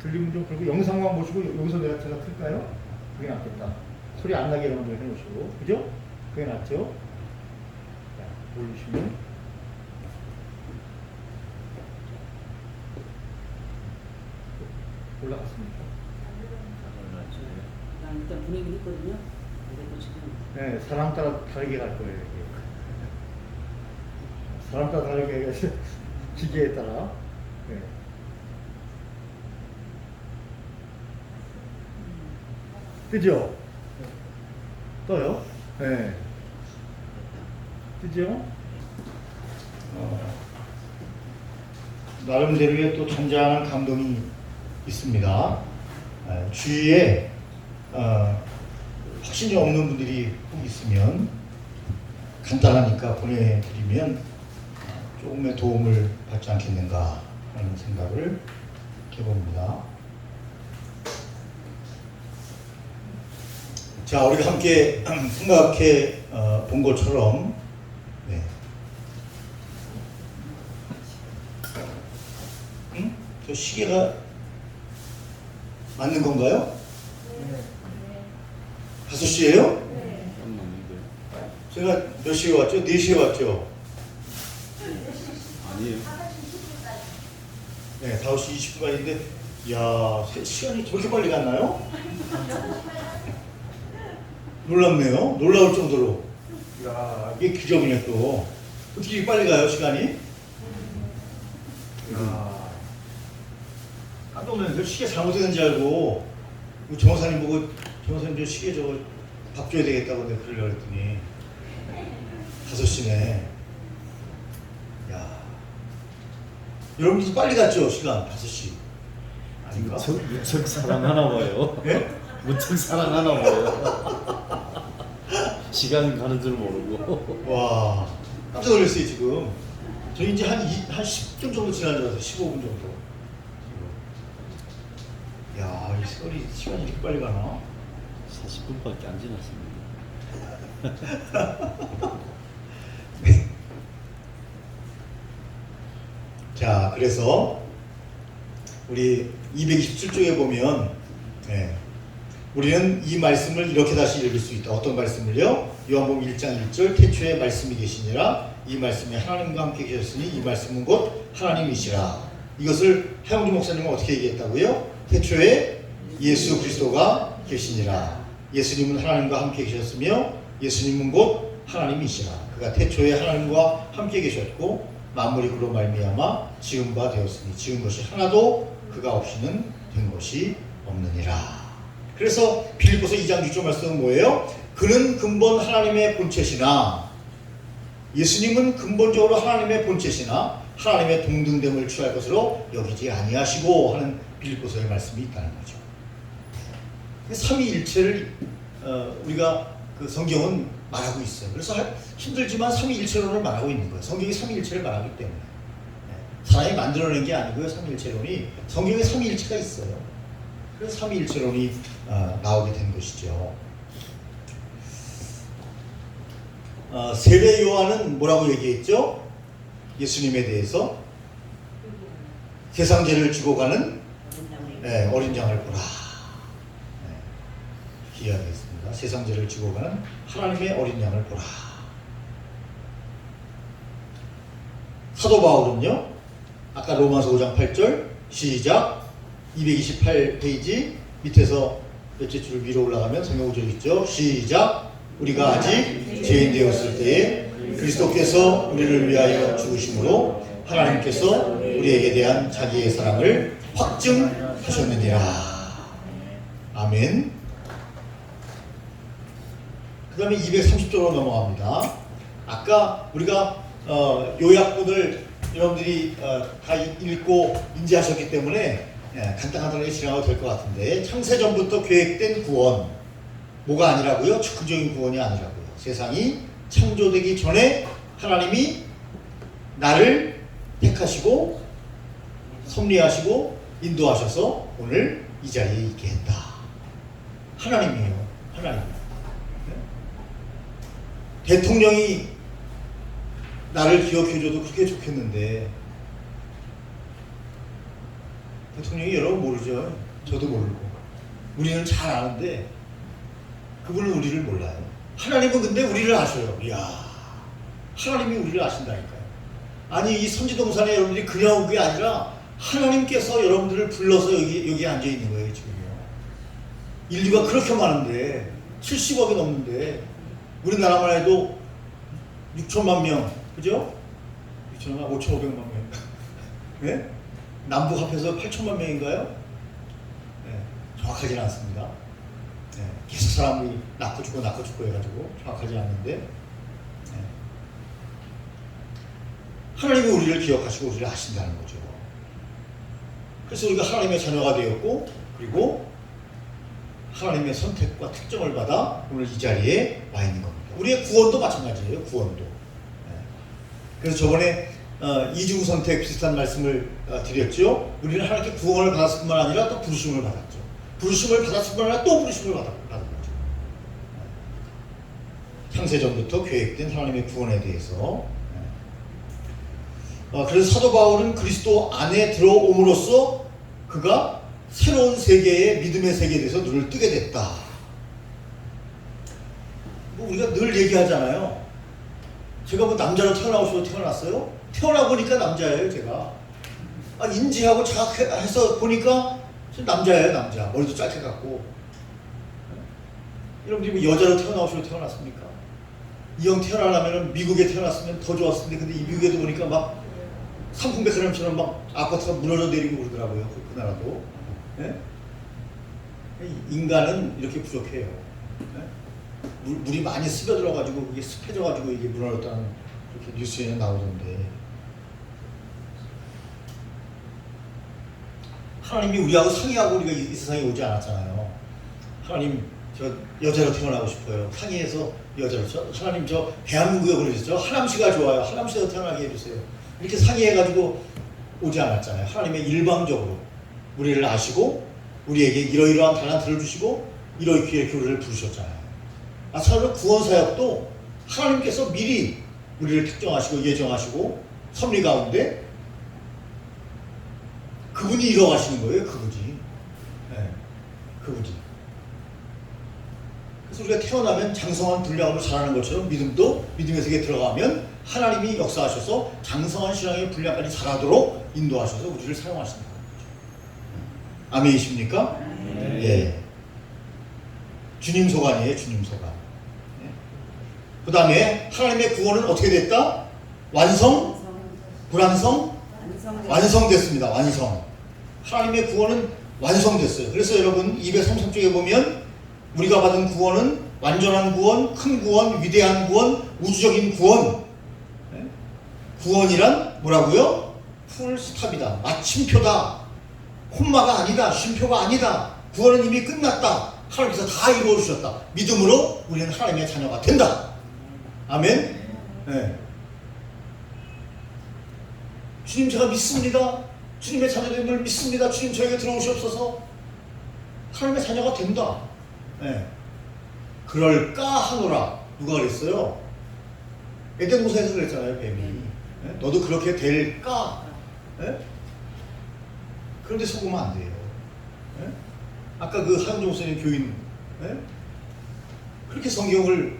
들리면 좀 그리고 영상만 보시고 여기서 제가 틀까요? 그게 낫겠다. 소리 안 나게 여러분들 해놓으시고, 그죠? 그게 낫죠? 자, 올리시면 올라갔습니까? 일단 분위기는 있거든요. 그래도 지금 네, 사람 따라 다르게 갈 거예요. 이게. 사람 따라 다르게 해서 기계에 따라. 네. 뜨죠? 떠요? 네. 뜨죠? 나름대로의 또 잔잔한 감동이 있습니다. 주위에 확신이 없는 분들이 혹 있으면 간단하니까 보내드리면 조금의 도움을 받지 않겠는가 하는 생각을 해봅니다. 자, 우리가 함께 생각해 본 것처럼 네. 저 시계가 맞는 건가요? 네. 5시예요? 네. 제가 몇 시에 왔죠? 4시에 왔죠? 아니에요. 5시 20분까지. 네, 5시 20분까지인데 이야, 시간이 저렇게 빨리 갔나요? 놀랍네요. 놀라울 정도로. 이야, 이게 기적이네 또. 어떻게 이렇게 빨리 가요, 시간이? 이야. 깜짝 놀랐어요. 시계 잘못했는지 알고 정호사님 보고 정호사님 저 시계 저거 밥 줘야 되겠다고 내가 그러려고 했더니 5시네. 야, 여러분도 빨리 갔죠? 시간 5시 아닌가? 무척 사랑하나 봐요. 예? 무척 사랑하나 봐요. 시간 가는 줄 모르고. 와, 깜짝 놀랐어요 지금. 저 이제 한 10분 정도 지난 줄 알았어요. 15분 정도. 야, 이 세월이 시간이 이렇게 빨리 가나? 40분밖에 안 지났습니다. 자, 그래서 우리 227쪽에 보면 우리는 이 말씀을 이렇게 다시 읽을 수 있다. 어떤 말씀을요? 요한복음 1장 1절 태초에 말씀이 계시니라 이 말씀이 하나님과 함께 계셨으니 이 말씀은 곧 하나님이시라. 이것을 하영주 목사님은 어떻게 얘기했다고요? 태초에 예수 그리스도가 계시니라. 예수님은 하나님과 함께 계셨으며 예수님은 곧 하나님이시라. 그가 태초에 하나님과 함께 계셨고 만물이 그로 말미암아 지은 바 되었으니 지은 것이 하나도 그가 없이는 된 것이 없느니라. 그래서 빌립보서 2장 6절 말씀은 뭐예요? 그는 근본 하나님의 본체시나 예수님은 근본적으로 하나님의 본체시나 하나님의 동등됨을 취할 것으로 여기지 아니하시고 하는 빌립보서의 말씀이 있다는 거죠. 삼위일체를 우리가 그 성경은 말하고 있어요. 그래서 힘들지만 삼위일체론을 말하고 있는 거예요. 성경이 삼위일체를 말하기 때문에. 사람이 만들어낸 게 아니고요. 삼위일체론이 성경에 삼위일체가 있어요. 그래서 삼위일체론이 나오게 된 것이죠. 세례 요한은 뭐라고 얘기했죠? 예수님에 대해서 세상 죄를 지고 가는 어린 양을 보라. 이야기했습니다. 세상 죄를 지고 가는 하나님의 어린 양을 보라. 사도 바울은요, 아까 로마서 5장 8절 시작 228페이지 밑에서 몇째 줄 위로 올라가면 성경 구절 있죠. 시작 우리가 아직 죄인 되었을 때에 그리스도께서 우리를 위하여 죽으심으로 하나님께서 우리에게 대한 자기의 사랑을 확증하셨느니라. 아멘. 그 다음에 230조로 넘어갑니다. 아까 우리가 요약본을 여러분들이 다 읽고 인지하셨기 때문에 간단하게 지나가도 될 것 같은데 창세전부터 계획된 구원 뭐가 아니라고요? 즉흥적인 구원이 아니라고요. 세상이 창조되기 전에 하나님이 나를 택하시고 섭리하시고 인도하셔서 오늘 이 자리에 있게 했다. 하나님이에요. 하나님. 대통령이 나를 기억해줘도 그렇게 좋겠는데 대통령이 여러분 모르죠. 저도 모르고 우리는 잘 아는데 그분은 우리를 몰라요. 하나님은 근데 우리를 아셔요. 이야, 하나님이 우리를 아신다니까요. 아니 이 선지동산에 여러분들이 그냥 온 게 아니라 하나님께서 여러분들을 불러서 여기 앉아 있는 거예요 지금요. 인류가 그렇게 많은데 70억이 넘는데 우리나라만 해도 6천만 명, 그죠? 6천만 5,500만 명. 네? 남북 합해서 8천만 명인가요? 네, 정확하지는 않습니다. 네, 계속 사람이 낳고 죽고 해가지고 정확하지 않는데 네. 하나님이 우리를 기억하시고 우리를 아신다는 거죠. 그래서 우리가 하나님의 자녀가 되었고 그리고 하나님의 선택과 특정을 받아 오늘 이 자리에 와 있는 겁니다. 우리의 구원도 마찬가지예요. 구원도. 네. 그래서 저번에 이중 선택 비슷한 말씀을 드렸죠. 우리는 하나님께 구원을 받았을 뿐만 아니라 또 부르심을 받았죠. 부르심을 받았을 뿐만 아니라 또 부르심을 받은 거죠. 창세전부터 계획된 하나님의 구원에 대해서. 그래서 사도 바울은 그리스도 안에 들어옴으로써 그가 새로운 세계의 믿음의 세계에 대해서 눈을 뜨게 됐다. 뭐 우리가 늘 얘기하잖아요. 제가 뭐 남자로 태어나고 싶어서 태어났어요? 태어나 보니까 남자예요, 제가. 인지하고 자각해서 보니까 남자예요, 남자. 머리도 짧게 갖고. 여러분들이 뭐 여자로 태어나고 싶어서 태어났습니까? 이 형 태어나려면 미국에 태어났으면 더 좋았을 텐데, 근데 이 미국에도 보니까 막 삼풍백사람처럼 막 아파트가 무너져 내리고 그러더라고요, 그 나라도. 네? 인간은 이렇게 부족해요. 네? 물이 많이 스며들어가지고 그게 습해져가지고 이게 무너졌다는 그렇게 뉴스에는 나오던데. 하나님이 우리하고 상의하고 우리가 이 세상에 오지 않았잖아요. 하나님 저 여자로 태어나고 싶어요. 상의해서 여자로. 하나님 저 대한민국에 보내주세요. 하남시가 좋아요. 하남시에서 태어나게 해주세요. 이렇게 상의해가지고 오지 않았잖아요. 하나님의 일방적으로 우리를 아시고 우리에게 이러이러한 달란트를 주시고 이렇게 우리를 부르셨잖아요. 마찬가지로 구원사역도 하나님께서 미리 우리를 특정하시고 예정하시고 섭리 가운데 그분이 이뤄가시는 거예요. 그분이. 네, 그분이. 그래서 우리가 태어나면 장성한 분량으로 자라는 것처럼 믿음도 믿음의 세계에 들어가면 하나님이 역사하셔서 장성한 신앙의 분량까지 자라도록 인도하셔서 우리를 사용하시는 거죠. 아멘이십니까? 예. 주님 소관이에요. 주님 소관. 예. 그 다음에 하나님의 구원은 어떻게 됐다? 완성? 불완성? 완성됐습니다. 완성. 하나님의 구원은 완성됐어요. 그래서 여러분 233쪽에 보면 우리가 받은 구원은 완전한 구원, 큰 구원, 위대한 구원, 우주적인 구원. 네? 구원이란 뭐라고요? 풀스탑이다. 마침표다. 콤마가 아니다. 쉼표가 아니다. 구원은 이미 끝났다. 하나님께서 다 이루어 주셨다. 믿음으로 우리는 하나님의 자녀가 된다. 아멘. 네. 주님 제가 믿습니다. 주님의 자녀됨을 믿습니다. 주님 저에게 들어오시옵소서. 하나님의 자녀가 된다. 네. 그럴까 하노라. 누가 그랬어요? 에덴 동산에서 그랬잖아요. 뱀이. 네? 너도 그렇게 될까? 네? 그런데 속으면 안 돼요. 네? 아까 그 하영종 목사님 교인 네? 그렇게 성경을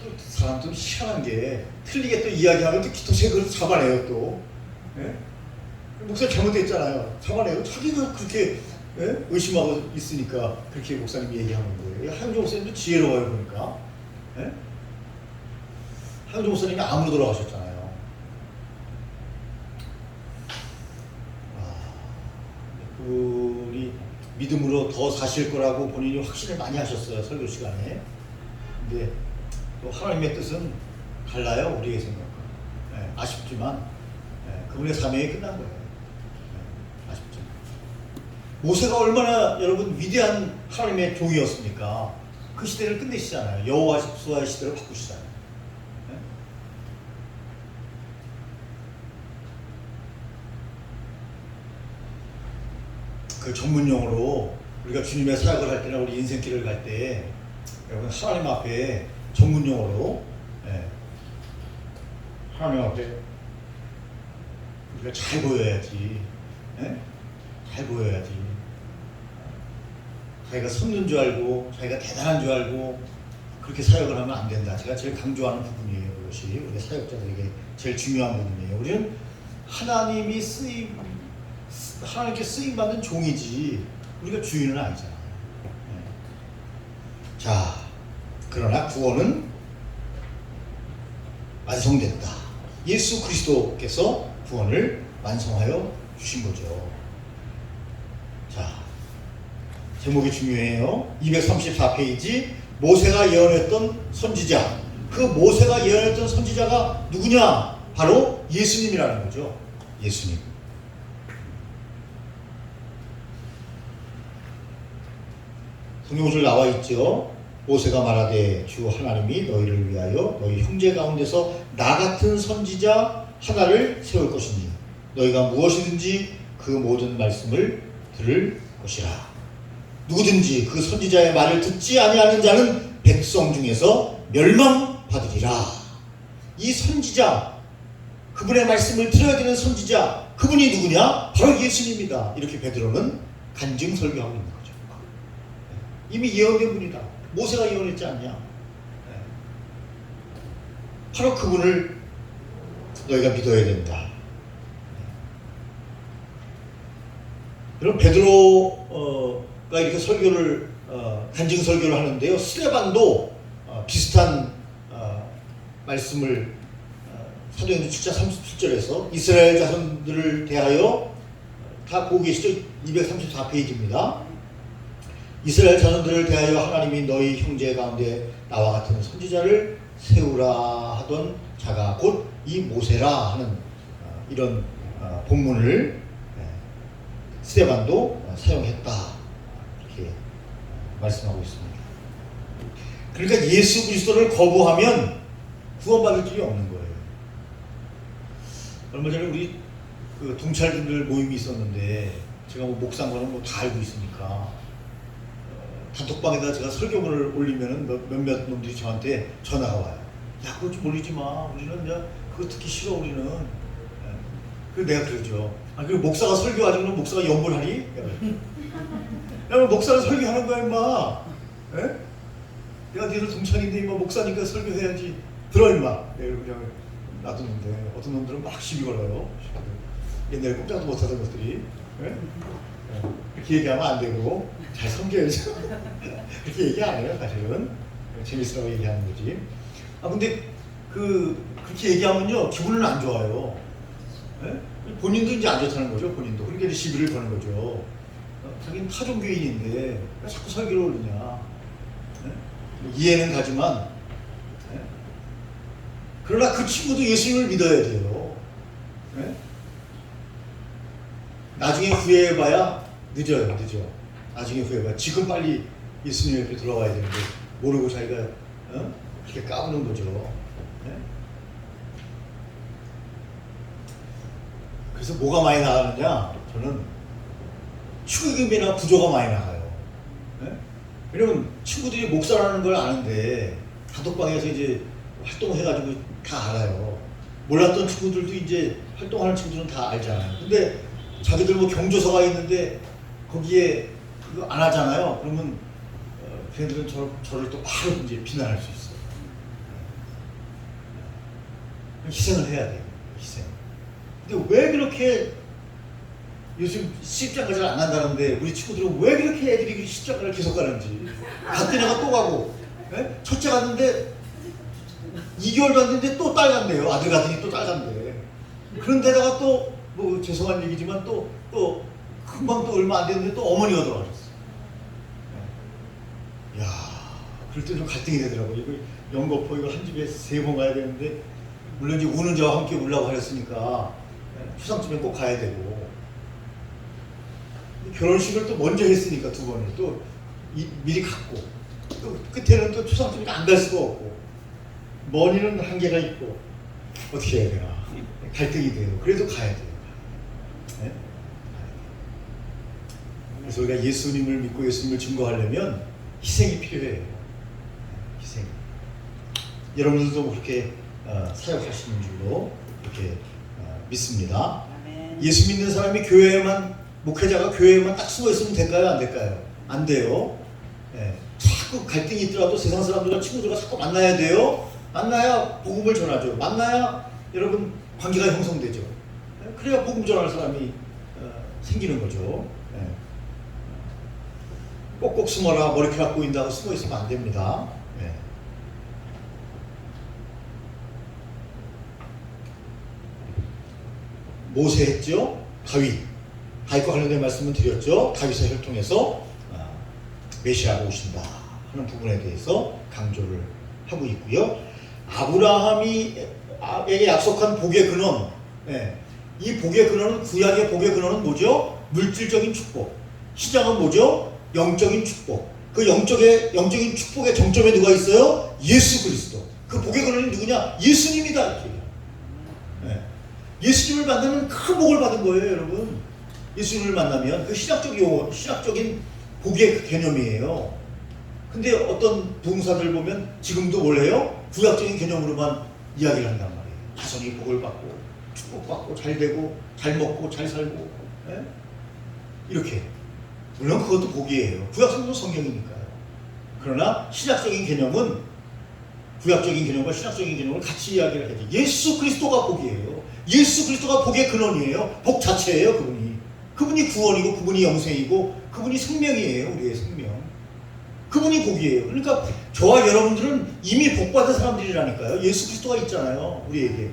또 사람 좀 희한한 게 틀리게 또 이야기하면 또 기토세 그걸 잡아내요 또. 네? 목사님 잘못됐잖아요. 잡아내요. 자기가 그렇게 네? 의심하고 있으니까 그렇게 목사님이 얘기하는 거예요. 하영종 목사님도 지혜로워요 보니까. 네? 하영종 목사님이 암으로 돌아가셨잖아요. 그분이 믿음으로 더 사실 거라고 본인이 확신을 많이 하셨어요. 설교 시간에. 근데 또 하나님의 뜻은 달라요. 우리의 생각과. 네, 아쉽지만 네, 그분의 사명이 끝난 거예요. 네, 아쉽지만. 모세가 얼마나 여러분 위대한 하나님의 종이었습니까? 그 시대를 끝내시잖아요. 여호와의 시대를 바꾸시잖아요. 네? 그 전문용어로 우리가 주님의 사역을 할 때나 우리 인생길을 갈 때 여러분 하나님 앞에 전문용어로 하나님 앞에 우리가 잘 보여야지. 잘 보여야지. 자기가 섰는 줄 알고 자기가 대단한 줄 알고 그렇게 사역을 하면 안 된다. 제가 제일 강조하는 부분이에요. 그것이 우리 사역자들에게 제일 중요한 부분이에요. 우리는 하나님께 쓰임받는 종이지 우리가 주인은 아니잖아. 자, 그러나 구원은 완성됐다. 예수 그리스도께서 구원을 완성하여 주신 거죠. 자, 제목이 중요해요. 234페이지 모세가 예언했던 선지자. 그 모세가 예언했던 선지자가 누구냐? 바로 예수님이라는 거죠. 예수님. 성경구절 나와 있죠. 모세가 말하되 주 하나님이 너희를 위하여 너희 형제 가운데서 나 같은 선지자 하나를 세울 것이니 너희가 무엇이든지 그 모든 말씀을 들을 것이라. 누구든지 그 선지자의 말을 듣지 아니하는 자는 백성 중에서 멸망받으리라. 이 선지자, 그분의 말씀을 들어야 되는 선지자, 그분이 누구냐? 바로 예수님입니다. 이렇게 베드로는 간증 설교하고 있는 거죠. 이미 예언된 분이다. 모세가 예언했지 않냐? 바로 그분을 너희가 믿어야 된다. 여러분, 베드로가 이렇게 설교를 간증 설교를 하는데요. 스데반도 비슷한 말씀을 사도행전 7장 37절에서 이스라엘 자손들을 대하여 다 보고 계시죠? 234페이지입니다. 이스라엘 자손들을 대하여 하나님이 너희 형제 가운데 나와 같은 선지자를 세우라 하던 자가 곧 이 모세라 하는 이런 본문을 스데반도 사용했다. 이렇게 말씀하고 있습니다. 그러니까 예수 그리스도를 거부하면 구원받을 길이 없는 거예요. 얼마 전에 우리 그 동찰분들 모임이 있었는데 제가 뭐 목사인 뭐 다 알고 있으니까 단톡방에다 제가 설교문을 올리면은 몇몇 놈들이 저한테 전화가 와요. 야, 그거 좀 올리지 마. 우리는 이제 그거 듣기 싫어. 우리는. 그래서 내가 그러죠. 아, 그리고 목사가 설교하지 그러면 목사가 연구를 하니? 야, 목사가 설교하는 거야, 임마. 에? 내가 니들 동창인데 임마 목사니까 설교해야지. 들어 임마. 내가 그냥 놔두는데 어떤 놈들은 막 시비 걸어요. 옛날에 꼼짝도 못하던 것들이. 에? 그렇게 얘기하면 안 되고 잘 섬겨야죠. 그렇게 얘기 안 해요, 사실은. 재밌으라고 얘기하는 거지. 아, 근데 그렇게 얘기하면요 기분은 안 좋아요. 에? 본인도 이제 안 좋다는 거죠. 본인도. 그러니까 이제 시비를 거는 거죠. 자기는 타종교인인데 왜 자꾸 설교를 올리냐. 에? 이해는 가지만 에? 그러나 그 친구도 예수님을 믿어야 돼요. 에? 나중에 후회해봐야 늦어요. 늦어. 나중에 후회해봐야. 지금 빨리 예수님 옆에 들어와야 되는데 모르고 자기가 그렇게 까부는 거죠. 네? 그래서 뭐가 많이 나가느냐? 저는 축의금이나 부조가 많이 나가요. 네? 왜냐면 친구들이 목사라는 걸 아는데 단톡방에서 이제 활동해가지고 다 알아요. 몰랐던 친구들도 이제 활동하는 친구들은 다 알잖아요. 근데 자기들 뭐 경조서가 있는데 거기에 그거 안 하잖아요. 그러면 걔네들은 저를 또 바로 이제 비난할 수 있어요. 희생을 해야 돼요. 희생. 근데 왜 그렇게 요즘 십자가 잘 안 간다는데 우리 친구들은 왜 그렇게 애들이 십자가를 계속 가는지. 갔던 애가 또 가고. 네? 첫째 갔는데 2개월도 안 됐는데 또 딸 간대요. 아들 갔더니 또 딸 간대. 그런데다가 또 뭐 죄송한 얘기지만 또 금방 또 얼마 안 됐는데 또 어머니가 돌아가셨어. 야, 그럴 때 좀 갈등이 되더라고요. 이거 연거포 이거 한 집에 3번 가야 되는데 물론 이제 우는 자와 함께 울라고 하셨으니까 추상쯤엔 꼭 가야 되고 결혼식을 또 먼저 했으니까 2번을 또 미리 갔고 또 끝에는 또 추상쯤이니까 안 갈 수가 없고 머니는 한계가 있고 어떻게 해야 되나 갈등이 돼요. 그래도 가야 돼요. 네? 그래서 우리가 예수님을 믿고 예수님을 증거하려면 희생이 필요해요. 희생. 여러분들도 그렇게 사역하시는 줄로 이렇게 믿습니다. 아멘. 예수 믿는 사람이 교회에만 목회자가 교회에만 딱 숨어 있으면 될까요? 안 될까요? 안 돼요. 예. 자꾸 갈등이 있더라도 세상 사람들과 친구들과 자꾸 만나야 돼요. 만나야 복음을 전하죠. 만나야 여러분 관계가 형성되죠. 예. 그래야 복음 전할 사람이 생기는 거죠. 예. 꼭꼭 숨어라 머리카락 보인다고 숨어 있으면 안 됩니다. 네. 모세 했죠. 다윗과 관련된 말씀을 드렸죠. 다윗의 혈통에서 메시아가 오신다 하는 부분에 대해서 강조를 하고 있고요. 아브라함에게 약속한 복의 근원, 이 복의 근원은, 구약의 복의 근원은 뭐죠? 물질적인 축복. 신약은 뭐죠? 영적인 축복. 그 영적인 축복의 정점에 누가 있어요? 예수 그리스도. 그 복의 근원이 누구냐? 예수님이다 이렇게. 예수님을 만나면 큰 복을 받은 거예요, 여러분. 예수님을 만나면 그 신학적인 복의 개념이에요. 근데 어떤 부흥사들 보면 지금도 뭘 해요? 구약적인 개념으로만 이야기를 한단 말이에요. 자손이 복을 받고 축복받고 잘 되고 잘 먹고 잘 살고, 이렇게. 물론 그것도 복이에요. 구약성경은 성경이니까요. 그러나 신학적인 개념은 구약적인 개념과 신학적인 개념을 같이 이야기를 해야지. 예수 그리스도가 복이에요. 예수 그리스도가 복의 근원이에요. 복 자체예요, 그분이. 그분이 구원이고 그분이 영생이고 그분이 생명이에요, 우리의 생명. 그분이 복이에요. 그러니까 저와 여러분들은 이미 복받은 사람들이라니까요. 예수 그리스도가 있잖아요, 우리에게.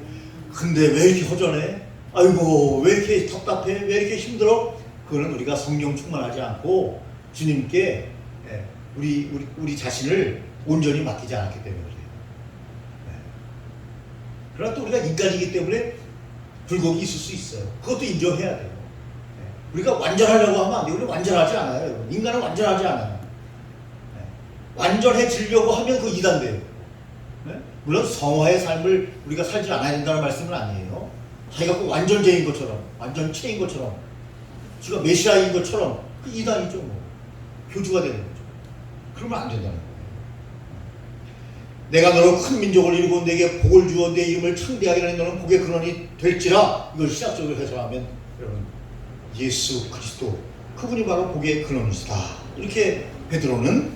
근데 왜 이렇게 허전해? 아이고, 왜 이렇게 답답해? 왜 이렇게 힘들어? 그거는 우리가 성령 충만하지 않고 주님께 우리 자신을 온전히 맡기지 않았기 때문에 그래요. 그러나 또 우리가 인간이기 때문에 굴곡이 있을 수 있어요. 그것도 인정해야 돼요. 우리가 완전하려고 하면 안 돼요. 우리 완전하지 않아요, 여러분. 인간은 완전하지 않아요. 완전해지려고 하면 그거 이단돼요. 물론 성화의 삶을 우리가 살지 않아야 된다는 말씀은 아니에요. 자기가 꼭 완전체인 것처럼, 완전체인 것처럼, 지가 메시아인 것처럼 그 이단이죠, 뭐. 교주가 되는 거죠. 그러면 안 된다는 거예요. 내가 너로 큰 민족을 이루고 내게 복을 주어 내 이름을 창대하게 하는 너는 복의 근원이 될지라. 이걸 신학적으로 해석하면 여러분, 예수 그리스도, 그분이 바로 복의 근원이시다. 이렇게 베드로는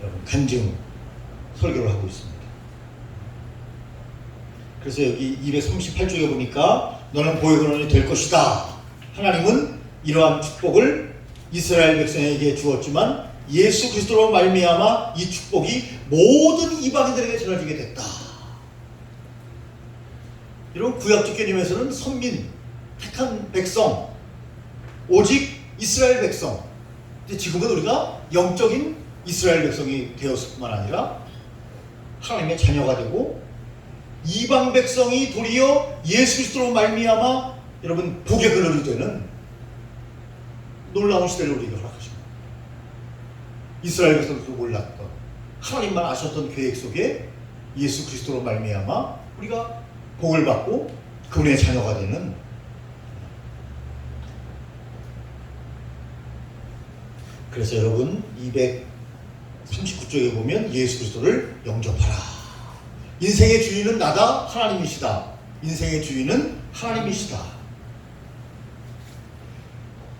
여러분 간증 설교를 하고 있습니다. 그래서 여기 238쪽에 보니까 너는 복의 근원이 될 것이다. 하나님은 이러한 축복을 이스라엘 백성에게 주었지만 예수 그리스도로 말미암아 이 축복이 모든 이방인들에게 전해지게 됐다. 이런 구약적 개념에서는 선민, 택한 백성, 오직 이스라엘 백성. 근데 지금은 우리가 영적인 이스라엘 백성이 되었을 뿐만 아니라 하나님의 자녀가 되고 이방 백성이 도리어 예수 그리스도로 말미암아 여러분 복의 근원이 되는 놀라운 시대를 우리에게 허락하십니다. 이스라엘 백성도 몰랐던, 하나님만 아셨던 계획 속에 예수 그리스도로 말미암아 우리가 복을 받고 그분의 자녀가 되는. 그래서 여러분 239쪽에 보면 예수 그리스도를 영접하라. 인생의 주인은 나다, 하나님이시다. 인생의 주인은 하나님이시다.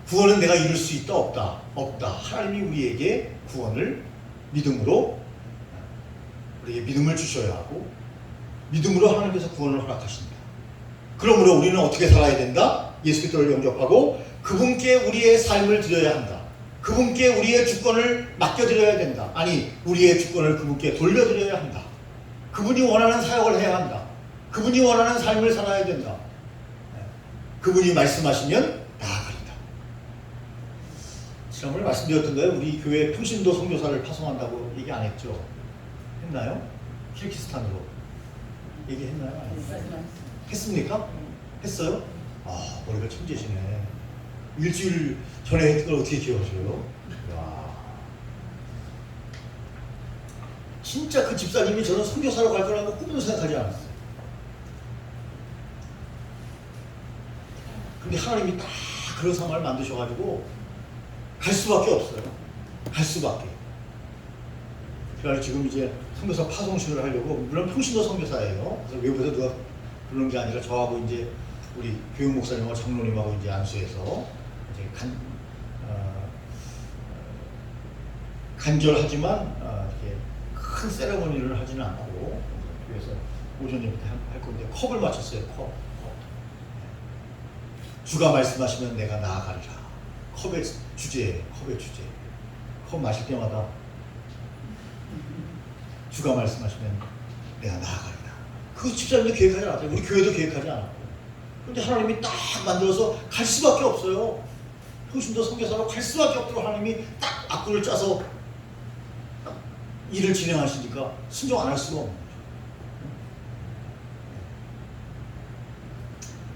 구원은 내가 이룰 수 있다, 없다? 없다. 하나님이 우리에게 구원을 믿음으로, 우리에게 믿음을 주셔야 하고 믿음으로 하나님께서 구원을 허락하십니다. 그러므로 우리는 어떻게 살아야 된다? 예수 그리스도를 영접하고 그분께 우리의 삶을 드려야 한다. 그분께 우리의 주권을 맡겨드려야 된다. 아니, 우리의 주권을 그분께 돌려드려야 한다. 그분이 원하는 사역을 해야 한다. 그분이 원하는 삶을 살아야 된다. 그분이 말씀하시면 나아가리다. 지난번에 말씀드렸던가요? 우리 교회 평신도 선교사를 파송한다고 얘기 안 했죠? 했나요? 키르기스탄으로 얘기했나요? 했습니까? 했어요? 아, 머리가 천재시네. 일주일 전에 했던 걸 어떻게 기억하세요? 와. 진짜 그 집사님이 저는 선교사로 갈 거라고 꿈도 생각하지 않았어요. 근데 하나님이 딱 그런 상황을 만드셔가지고 갈 수밖에 없어요. 갈 수밖에. 그래서 지금 이제 선교사 파송식을 하려고, 물론 평신도 선교사예요. 그래서 외부에서 누가 부르는 게 아니라 저하고 이제 우리 교육 목사님하고 장로님하고 이제 안수해서 이제 간절하지만 이렇게 큰 세레머니를 하지는 않고 그래서 오전에부터 할 건데 컵을 맞췄어요. 컵. 주가 말씀하시면 내가 나아가리라. 컵의 주제. 컵 마실 때마다 주가 말씀하시면 내가 나아가리라. 그거 집사님도 계획하지 않았어요. 우리 교회도 계획하지 않았고. 그런데 하나님이 딱 만들어서 갈 수밖에 없어요. 효신도 선교사로 갈 수밖에 없도록 하나님이 딱 악구를 짜서 딱 일을 진행하시니까 순종 안 할 수가 없는 거죠.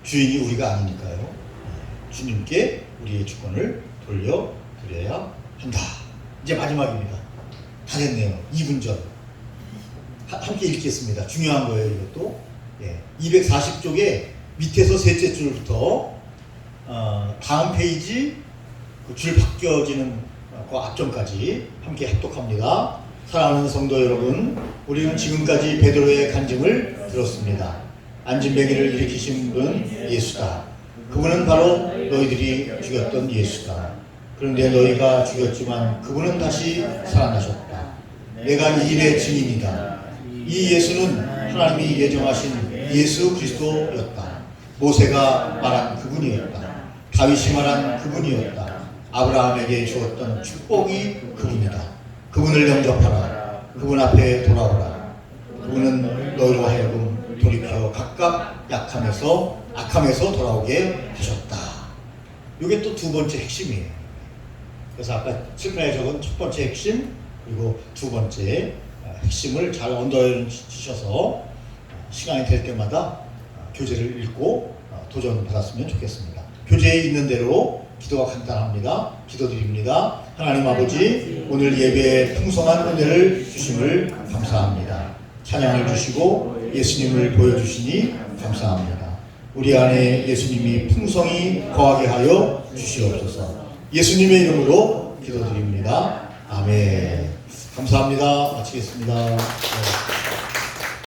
주인이 우리가 아니니까요. 주님께 우리의 주권을 돌려드려야 한다. 이제 마지막입니다. 다 됐네요. 2분 전. 함께 읽겠습니다. 중요한 거예요, 이것도. 240쪽에 밑에서 셋째 줄부터 다음 페이지 그 줄 바뀌어지는 그 앞전까지 함께 합독합니다. 사랑하는 성도 여러분, 우리는 지금까지 베드로의 간증을 들었습니다. 안진뱅이를 일으키신 분 예수다. 그분은 바로 너희들이 죽였던 예수다. 그런데 너희가 죽였지만 그분은 다시 살아나셨다. 내가 이 일의 증인이다. 이 예수는 하나님이 예정하신 예수 그리스도였다. 모세가 말한 그분이었다. 다윗이 말한 그분이었다. 아브라함에게 주었던 축복이 그분이다. 그분을 영접하라. 그분 앞에 돌아오라. 그분은 너희로 하여금 돌이켜 각각 악함에서 돌아오게 하셨다. 이게 또 두 번째 핵심이에요. 그래서 아까 책면에 적은 첫 번째 핵심, 그리고 두 번째 핵심을 잘 언더라인 치셔서 시간이 될 때마다 교재를 읽고 도전받았으면 좋겠습니다. 교재에 있는 대로 기도가 간단합니다. 기도드립니다. 하나님 아버지, 오늘 예배에 풍성한 은혜를 주심을 감사합니다. 찬양을 주시고 예수님을 보여주시니 감사합니다. 우리 안에 예수님이 풍성히 거하게 하여 주시옵소서. 예수님의 이름으로 기도드립니다. 아멘. 감사합니다. 마치겠습니다. 네.